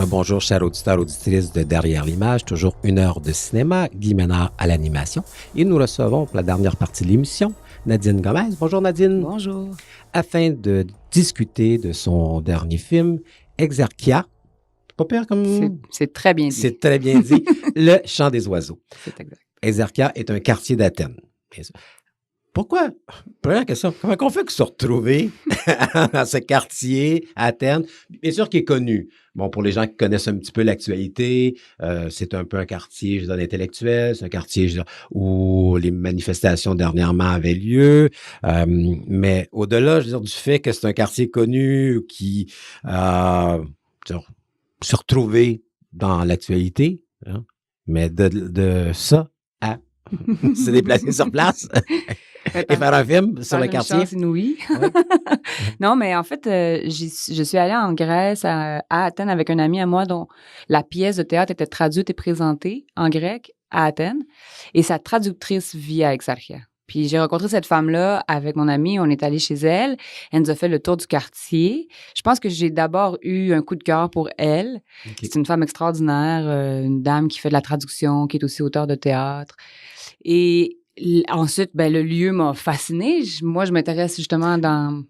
Un bonjour, chers auditeurs, auditrices de Derrière l'image, toujours 1 heure de cinéma, Guy Ménard à l'animation. Et nous recevons pour la dernière partie de l'émission Nadine Gomez. Bonjour Nadine. Bonjour. Afin de discuter de son dernier film, Exarchia. Pas pire comme... C'est très bien dit. C'est très bien dit. Le chant des oiseaux. C'est exact. Exarchia est un quartier d'Athènes. Pourquoi? Première question, comment on fait que se retrouver dans ce quartier, à Athènes? Bien sûr qu'il est connu. Bon, pour les gens qui connaissent un petit peu l'actualité, c'est un peu un quartier, je veux dire, intellectuel, c'est un quartier, je veux dire, où les manifestations dernièrement avaient lieu. Mais au-delà, je veux dire, du fait que c'est un quartier connu qui se retrouver dans l'actualité, hein, mais de ça à se déplacer sur place et faire un film sur le quartier. Chance inouïe. Ouais. Non, mais en fait, je suis allée en Grèce, à Athènes, avec un ami à moi dont la pièce de théâtre était traduite et présentée en grec à Athènes. Et sa traductrice vit à Exarchia. Puis j'ai rencontré cette femme-là avec mon amie. On est allé chez elle. Elle nous a fait le tour du quartier. Je pense que j'ai d'abord eu un coup de cœur pour elle. Okay. C'est une femme extraordinaire, une dame qui fait de la traduction, qui est aussi auteure de théâtre. Et ensuite, ben, le lieu m'a fascinée. Moi, je m'intéresse justement dans...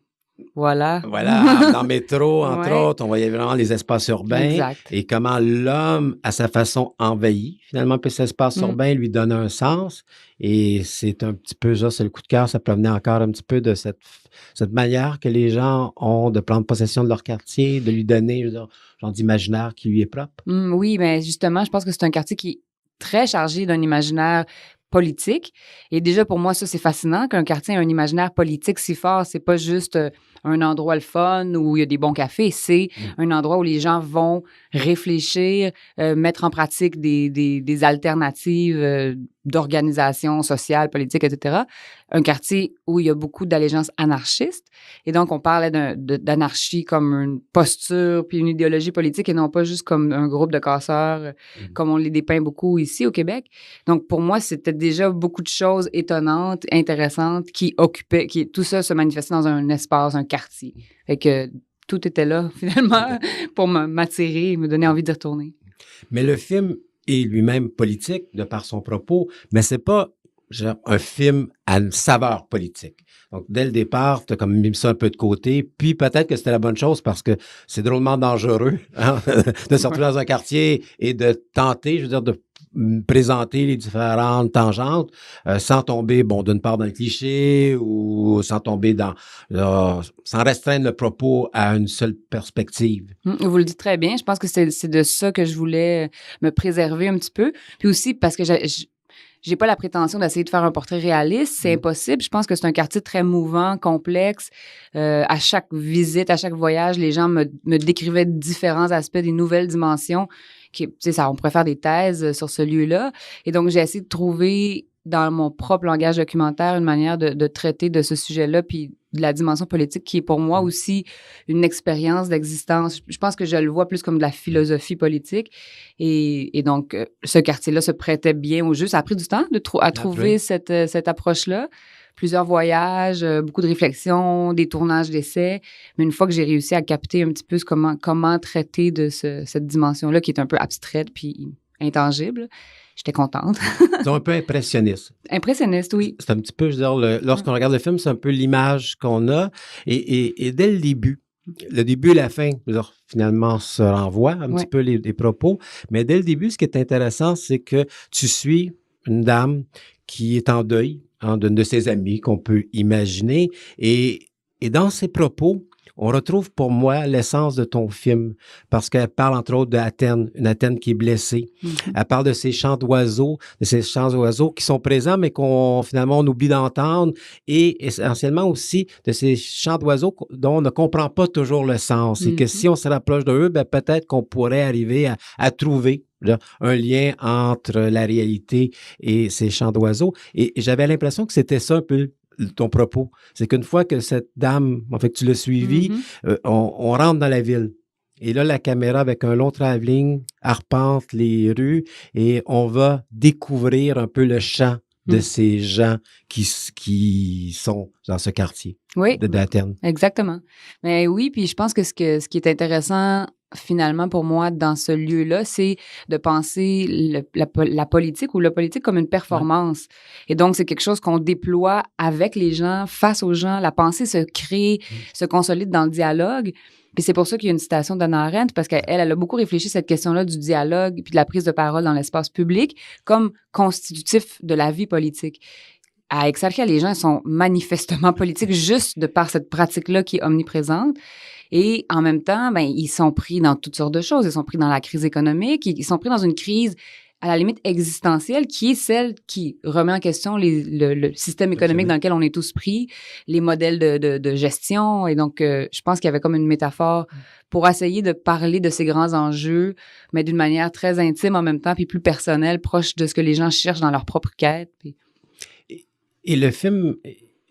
Voilà, dans le métro, entre autres, on voyait vraiment les espaces urbains. Exact. Et comment l'homme, à sa façon, envahit finalement cet espace urbain, lui donne un sens. Et c'est un petit peu ça, c'est le coup de cœur, ça provenait encore un petit peu de cette manière que les gens ont de prendre possession de leur quartier, de lui donner, je veux dire, genre d'imaginaire qui lui est propre. Oui, mais justement, je pense que c'est un quartier qui est très chargé d'un imaginaire politique. Et déjà, pour moi, ça, c'est fascinant qu'un quartier ait un imaginaire politique si fort. C'est pas juste un endroit le fun où il y a des bons cafés. C'est un endroit où les gens vont réfléchir, mettre en pratique des alternatives d'organisation sociale, politique, etc. Un quartier où il y a beaucoup d'allégeances anarchistes. Et donc, on parlait d'anarchie comme une posture puis une idéologie politique et non pas juste comme un groupe de casseurs, comme on les dépeint beaucoup ici au Québec. Donc, pour moi, c'était déjà beaucoup de choses étonnantes, intéressantes qui occupaient, tout ça se manifestait dans un espace, un quartier. Fait que tout était là, finalement, pour m'attirer et me donner envie d'y retourner. Mais le film est lui-même politique de par son propos, mais c'est pas genre un film à une saveur politique. Donc, dès le départ, tu as comme mis ça un peu de côté, puis peut-être que c'était la bonne chose parce que c'est drôlement dangereux hein, de se retrouver dans un quartier et de tenter, je veux dire, de présenter les différentes tangentes sans tomber, d'une part dans le cliché ou sans tomber sans restreindre le propos à une seule perspective. Vous le dites très bien. Je pense que c'est de ça que je voulais me préserver un petit peu. Puis aussi parce que j'ai pas la prétention d'essayer de faire un portrait réaliste. C'est impossible. Je pense que c'est un quartier très mouvant, complexe. À chaque visite, à chaque voyage, les gens me décrivaient différents aspects, des nouvelles dimensions. On pourrait faire des thèses sur ce lieu-là. Et donc, j'ai essayé de trouver dans mon propre langage documentaire une manière de traiter de ce sujet-là, puis de la dimension politique qui est pour moi aussi une expérience d'existence. Je pense que je le vois plus comme de la philosophie politique. Et donc, ce quartier-là se prêtait bien au jeu. Ça a pris du temps à trouver cette approche-là. Plusieurs voyages, beaucoup de réflexions, des tournages d'essais. Mais une fois que j'ai réussi à capter un petit peu comment traiter de cette dimension-là qui est un peu abstraite puis intangible, j'étais contente. C'est un peu impressionniste. Impressionniste, oui. C'est un petit peu, je veux dire, lorsqu'on regarde le film, c'est un peu l'image qu'on a. Et dès le début et la fin, je veux dire, finalement, se renvoient un petit peu les propos. Mais dès le début, ce qui est intéressant, c'est que tu suis une dame qui est en deuil d'une de ses amies qu'on peut imaginer. Et dans ses propos, on retrouve pour moi l'essence de ton film parce qu'elle parle entre autres d'Athènes, une Athènes qui est blessée. Elle parle de ces chants d'oiseaux, qui sont présents mais qu'on finalement on oublie d'entendre et essentiellement aussi de ces chants d'oiseaux dont on ne comprend pas toujours le sens et que si on se rapproche d'eux, peut-être qu'on pourrait arriver à trouver un lien entre la réalité et ces chants d'oiseaux. Et j'avais l'impression que c'était ça un peu ton propos. C'est qu'une fois que cette dame, en fait, tu l'as suivie, on rentre dans la ville. Et là, la caméra, avec un long travelling, arpente les rues et on va découvrir un peu le chant de ces gens qui sont dans ce quartier d'Athènes. Exactement. Mais oui, puis je pense que ce qui est intéressant finalement, pour moi, dans ce lieu-là, c'est de penser la politique ou le politique comme une performance. Ouais. Et donc, c'est quelque chose qu'on déploie avec les gens, face aux gens. La pensée se crée, se consolide dans le dialogue. Puis c'est pour ça qu'il y a une citation d'Hannah Arendt, parce qu'elle a beaucoup réfléchi à cette question-là du dialogue puis de la prise de parole dans l'espace public comme constitutif de la vie politique. À Exarchia, les gens sont manifestement politiques juste de par cette pratique-là qui est omniprésente. Et en même temps, ben, ils sont pris dans toutes sortes de choses. Ils sont pris dans la crise économique. Ils sont pris dans une crise, à la limite, existentielle, qui est celle qui remet en question le système économique dans lequel on est tous pris, les modèles de gestion. Et donc, je pense qu'il y avait comme une métaphore pour essayer de parler de ces grands enjeux, mais d'une manière très intime en même temps, puis plus personnelle, proche de ce que les gens cherchent dans leur propre quête. Puis... Et le film...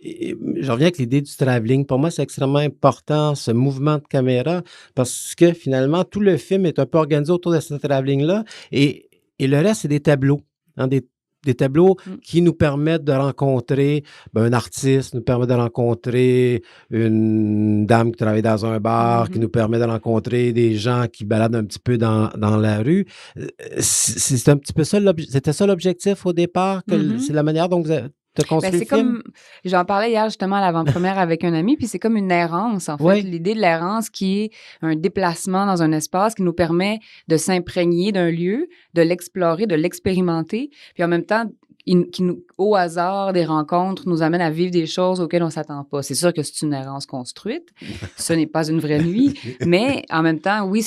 je reviens avec l'idée du travelling. Pour moi, c'est extrêmement important, ce mouvement de caméra, parce que finalement, tout le film est un peu organisé autour de ce travelling-là. Et le reste, c'est des tableaux. Hein, des tableaux qui nous permettent de rencontrer un artiste, nous permettent de rencontrer une dame qui travaille dans un bar, qui nous permet de rencontrer des gens qui baladent un petit peu dans la rue. C'est un petit peu ça, c'était ça l'objectif au départ, que c'est la manière dont vous avez... c'est comme, j'en parlais hier justement à l'avant-première avec un ami, puis c'est comme une errance, en fait. Oui. L'idée de l'errance qui est un déplacement dans un espace qui nous permet de s'imprégner d'un lieu, de l'explorer, de l'expérimenter, puis en même temps, qui nous, au hasard des rencontres, nous amène à vivre des choses auxquelles on s'attend pas. C'est sûr que c'est une errance construite. Ce n'est pas une vraie nuit. Mais en même temps, oui,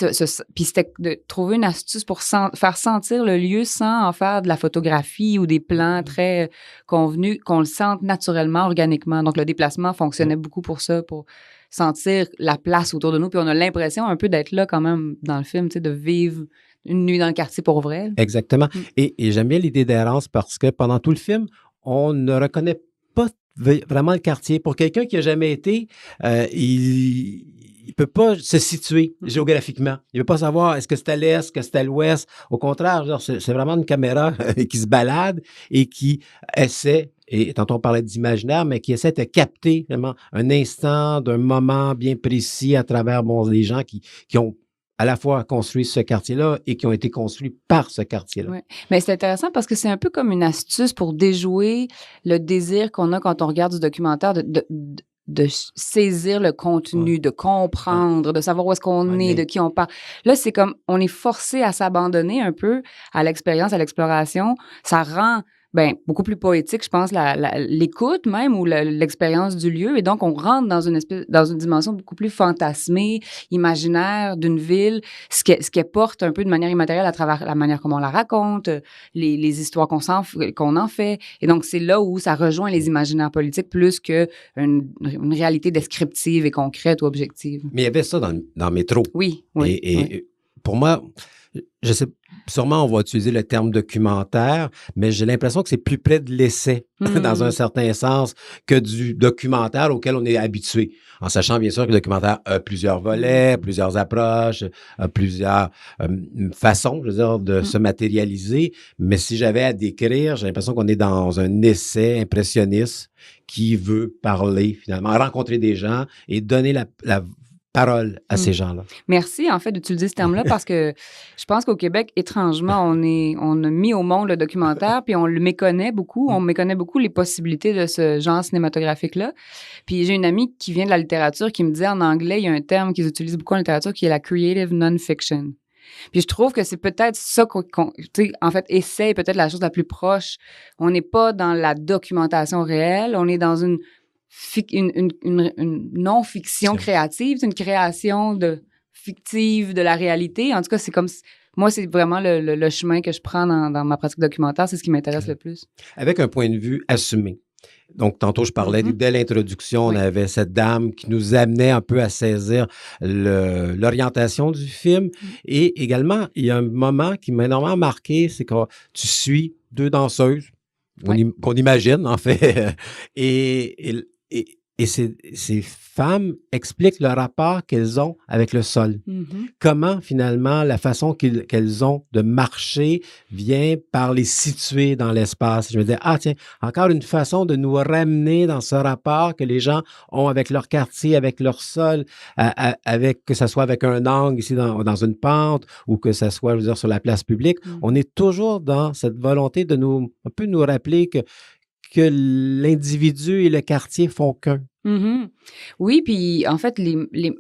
puis c'était de trouver une astuce pour faire sentir le lieu sans en faire de la photographie ou des plans très convenus, qu'on le sente naturellement, organiquement. Donc, le déplacement fonctionnait beaucoup pour ça, pour sentir la place autour de nous. Puis on a l'impression un peu d'être là quand même dans le film, tu sais, de vivre une nuit dans le quartier pour vrai. Exactement. Et j'aime bien l'idée d'errance parce que pendant tout le film, on ne reconnaît pas vraiment le quartier. Pour quelqu'un qui n'a jamais été, il peut pas se situer géographiquement. Il ne peut pas savoir est-ce que c'est à l'est, est-ce que c'est à l'ouest. Au contraire, c'est vraiment une caméra qui se balade et qui essaie, et tantôt on parlait d'imaginaire, mais qui essaie de capter vraiment un instant d'un moment bien précis à travers les gens qui ont à la fois construit ce quartier-là et qui ont été construits par ce quartier-là. Oui. Mais c'est intéressant parce que c'est un peu comme une astuce pour déjouer le désir qu'on a quand on regarde du documentaire de saisir le contenu, de comprendre, de savoir où est-ce qu'on est, de qui on parle. Là, c'est comme, on est forcé à s'abandonner un peu à l'expérience, à l'exploration. Ça rend beaucoup plus poétique, je pense, l'écoute même ou l'expérience du lieu. Et donc, on rentre dans une dimension beaucoup plus fantasmée, imaginaire d'une ville, ce qu'elle porte un peu de manière immatérielle à travers la manière comment on la raconte, les histoires qu'on en fait. Et donc, c'est là où ça rejoint les imaginaires politiques plus qu'une réalité descriptive et concrète ou objective. Mais il y avait ça dans Métro. Oui. Et pour moi, je sais, sûrement on va utiliser le terme documentaire, mais j'ai l'impression que c'est plus près de l'essai, dans un certain sens, que du documentaire auquel on est habitué. En sachant bien sûr que le documentaire a plusieurs volets, plusieurs approches, plusieurs façons, je veux dire, de se matérialiser. Mais si j'avais à décrire, j'ai l'impression qu'on est dans un essai impressionniste qui veut parler, finalement, rencontrer des gens et donner la parole à ces gens-là. Merci, en fait, d'utiliser ce terme-là parce que je pense qu'au Québec, étrangement, on a mis au monde le documentaire puis on le méconnaît beaucoup. On méconnaît beaucoup les possibilités de ce genre cinématographique-là. Puis j'ai une amie qui vient de la littérature qui me dit en anglais, il y a un terme qu'ils utilisent beaucoup en littérature qui est la creative non-fiction. Puis je trouve que c'est peut-être ça en fait, essai est peut-être la chose la plus proche. On n'est pas dans la documentation réelle, on est dans une non-fiction créative, c'est une création fictive de la réalité. En tout cas, c'est comme... Moi, c'est vraiment le chemin que je prends dans ma pratique documentaire. C'est ce qui m'intéresse le plus. Avec un point de vue assumé. Donc, tantôt, je parlais, dès l'introduction, on avait cette dame qui nous amenait un peu à saisir l'orientation du film. Et également, il y a un moment qui m'a énormément marqué, c'est que tu suis deux danseuses, qu'on imagine, en fait, et Et ces femmes expliquent le rapport qu'elles ont avec le sol. Comment, finalement, la façon qu'elles ont de marcher vient par les situer dans l'espace. Je me disais, tiens, encore une façon de nous ramener dans ce rapport que les gens ont avec leur quartier, avec leur sol, avec que ce soit avec un angle ici dans une pente ou que ce soit, je veux dire, sur la place publique. On est toujours dans cette volonté de un peu nous rappeler que l'individu et le quartier font qu'un. Oui, puis en fait,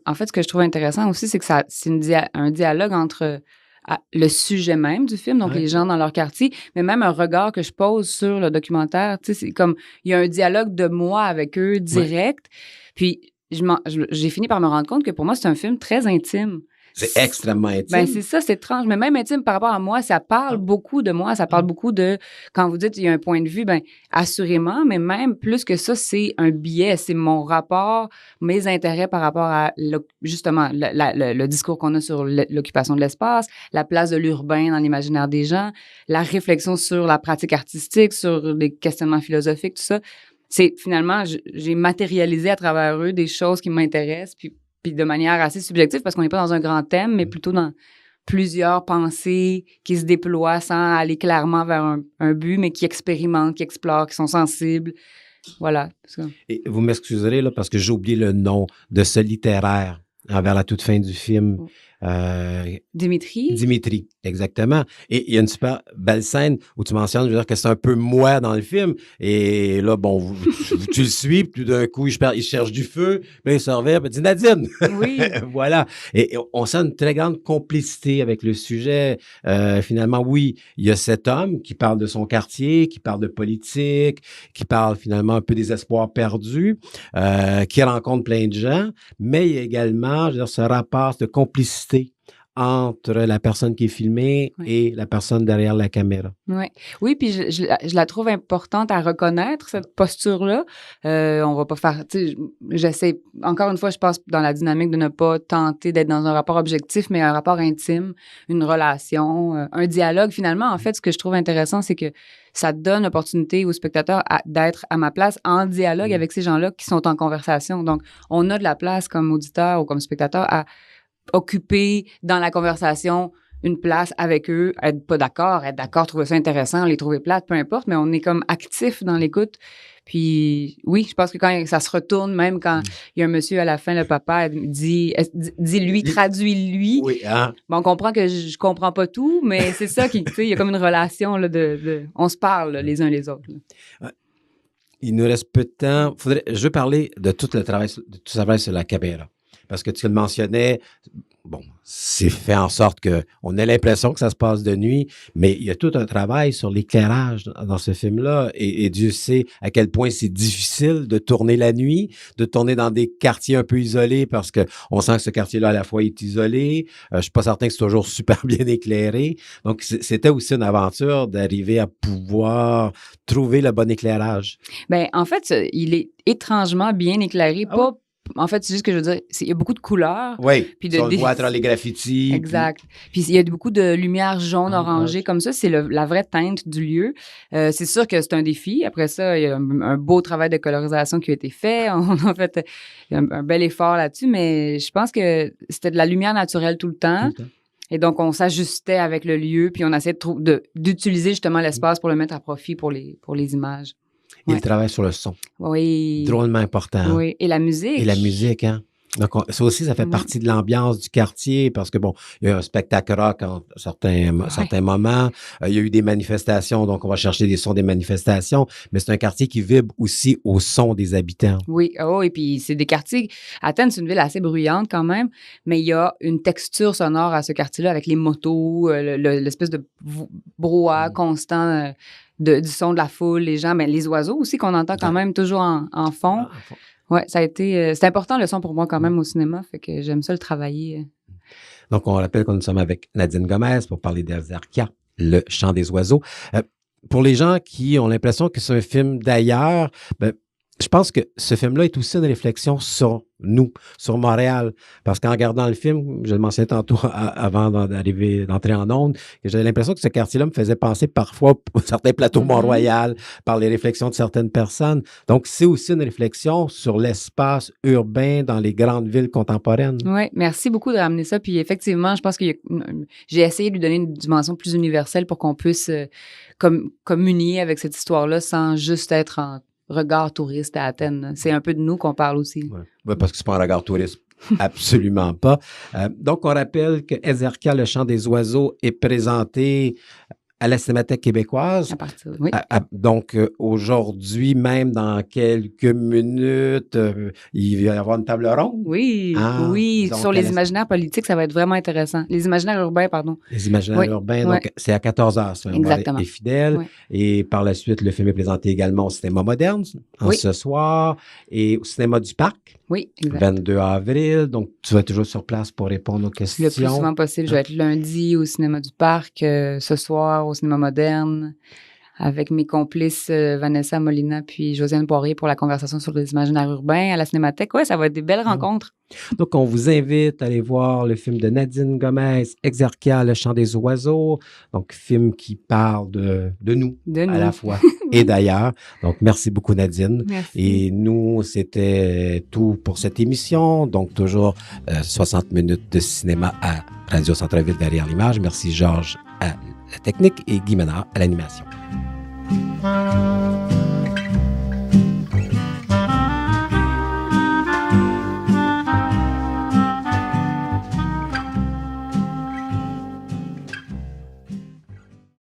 en fait, ce que je trouve intéressant aussi, c'est que c'est un dialogue entre le sujet même du film, donc les gens dans leur quartier, mais même un regard que je pose sur le documentaire. Tu sais, c'est comme, il y a un dialogue de moi avec eux direct. Puis j'ai fini par me rendre compte que pour moi, c'est un film très intime. C'est extrêmement intime. Ben c'est ça, c'est étrange. Mais même intime par rapport à moi, ça parle beaucoup de moi. Ça parle beaucoup de... Quand vous dites il y a un point de vue, ben assurément, mais même plus que ça, c'est un biais. C'est mon rapport, mes intérêts par rapport à, justement, le discours qu'on a sur l'occupation de l'espace, la place de l'urbain dans l'imaginaire des gens, la réflexion sur la pratique artistique, sur des questionnements philosophiques, tout ça. C'est finalement, j'ai matérialisé à travers eux des choses qui m'intéressent, puis de manière assez subjective, parce qu'on n'est pas dans un grand thème, mais plutôt dans plusieurs pensées qui se déploient sans aller clairement vers un but, mais qui expérimentent, qui explorent, qui sont sensibles. Voilà. Et vous m'excuserez, là, parce que j'ai oublié le nom de ce littéraire vers la toute fin du film. Dimitri, exactement. Et il y a une super belle scène où tu mentionnes, je veux dire, que c'est un peu moi dans le film. Et là, bon, tu le suis, puis tout d'un coup, il cherche du feu, puis il se revient, puis il dit Nadine! Oui. Voilà. Et on sent une très grande complicité avec le sujet. Finalement, oui, il y a cet homme qui parle de son quartier, qui parle de politique, qui parle finalement un peu des espoirs perdus, qui rencontre plein de gens, mais il y a également, je veux dire, ce rapport de complicité entre la personne qui est filmée et la personne derrière la caméra. Oui, puis je la trouve importante à reconnaître, cette posture-là. On va pas faire... Tu sais, j'essaie... Encore une fois, je pense dans la dynamique de ne pas tenter d'être dans un rapport objectif, mais un rapport intime, une relation, un dialogue. Finalement, en fait, ce que je trouve intéressant, c'est que ça donne l'opportunité aux spectateurs d'être à ma place en dialogue avec ces gens-là qui sont en conversation. Donc, on a de la place comme auditeur ou comme spectateur à occuper dans la conversation une place avec eux, être d'accord, trouver ça intéressant, les trouver plates, peu importe, mais on est comme actif dans l'écoute. Puis oui, je pense que quand ça se retourne, même quand il y a un monsieur à la fin, le papa dit lui, traduis-lui. Oui, hein? Bon, on comprend que je comprends pas tout, mais c'est ça qui, tu sais, il y a comme une relation là, on se parle là, les uns les autres. Il nous reste peu de temps. Je veux parler de tout le travail sur la caméra. Parce que tu le mentionnais, bon, c'est fait en sorte qu'on ait l'impression que ça se passe de nuit, mais il y a tout un travail sur l'éclairage dans ce film-là. Et Dieu sait à quel point c'est difficile de tourner la nuit, de tourner dans des quartiers un peu isolés parce qu'on sent que ce quartier-là, à la fois, est isolé. Je suis pas certain que c'est toujours super bien éclairé. Donc, c'était aussi une aventure d'arriver à pouvoir trouver le bon éclairage. Bien, en fait, il est étrangement bien éclairé, En fait, c'est juste que je veux dire, il y a beaucoup de couleurs. Oui, puis on le voit à travers les graffitis. Exact. Puis il y a beaucoup de lumière jaune, orangée, comme ça. C'est la vraie teinte du lieu. C'est sûr que c'est un défi. Après ça, il y a un beau travail de colorisation qui a été fait. On a fait un bel effort là-dessus, mais je pense que c'était de la lumière naturelle tout le temps. Et donc, on s'ajustait avec le lieu, puis on essayait d'utiliser justement l'espace pour le mettre à profit pour les images. Et le travail sur le son. Oui. Drôlement important. Oui. Et la musique. Et la musique, hein. Donc, ça aussi, ça fait partie de l'ambiance du quartier parce que, bon, il y a un spectacle rock en certains moments. Il y a eu des manifestations, donc on va chercher des sons des manifestations, mais c'est un quartier qui vibre aussi au son des habitants. Oui, et puis c'est des quartiers... Athènes, c'est une ville assez bruyante quand même, mais il y a une texture sonore à ce quartier-là avec les motos, l'espèce de brouhaha constant... du son de la foule, les gens, mais les oiseaux aussi qu'on entend quand même toujours en fond. Ouais, ça a été... c'est important le son pour moi quand même au cinéma, fait que j'aime ça le travailler. Donc, on rappelle que nous sommes avec Nadine Gomez pour parler d'Azarkia, le chant des oiseaux. Pour les gens qui ont l'impression que c'est un film d'ailleurs, je pense que ce film-là est aussi une réflexion sur nous, sur Montréal. Parce qu'en regardant le film, je le mentionnais tantôt avant d'entrer en ondes, que j'avais l'impression que ce quartier-là me faisait penser parfois à certains plateaux Mont-Royal, par les réflexions de certaines personnes. Donc, c'est aussi une réflexion sur l'espace urbain dans les grandes villes contemporaines. Oui, merci beaucoup de ramener ça. Puis effectivement, je pense que j'ai essayé de lui donner une dimension plus universelle pour qu'on puisse communier avec cette histoire-là sans juste être en regard touriste à Athènes. C'est un peu de nous qu'on parle aussi. Oui, parce que c'est pas un regard touriste. Absolument pas. Donc, on rappelle que Ezerkia, le chant des oiseaux, est présenté à la Cinémathèque québécoise. À partir, oui. Donc, aujourd'hui, même dans quelques minutes, il va y avoir une table ronde. Oui, oui. Sur les imaginaires politiques, ça va être vraiment intéressant. Les imaginaires urbains, pardon. Les imaginaires urbains, donc c'est à 14h. Exactement. Et fidèle. Oui. Et par la suite, le film est présenté également au Cinéma Moderne, ce soir, et au Cinéma du Parc. Oui, exact. 22 avril. Donc, tu vas être toujours sur place pour répondre aux questions. Le plus souvent possible. Je vais être lundi au Cinéma du Parc, ce soir au Cinéma Moderne, avec mes complices Vanessa Molina puis Josiane Poirier pour la conversation sur les imaginaires urbains à la Cinémathèque. Oui, ça va être des belles rencontres. Donc, on vous invite à aller voir le film de Nadine Gomez, Ezerkia, Le chant des oiseaux. Donc, film qui parle de nous à la fois et d'ailleurs. Donc, merci beaucoup, Nadine. Merci. Et nous, c'était tout pour cette émission. Donc, toujours 60 minutes de cinéma à Radio Centre-Ville derrière l'image. Merci, Georges, à la technique et Guy Ménard à l'animation.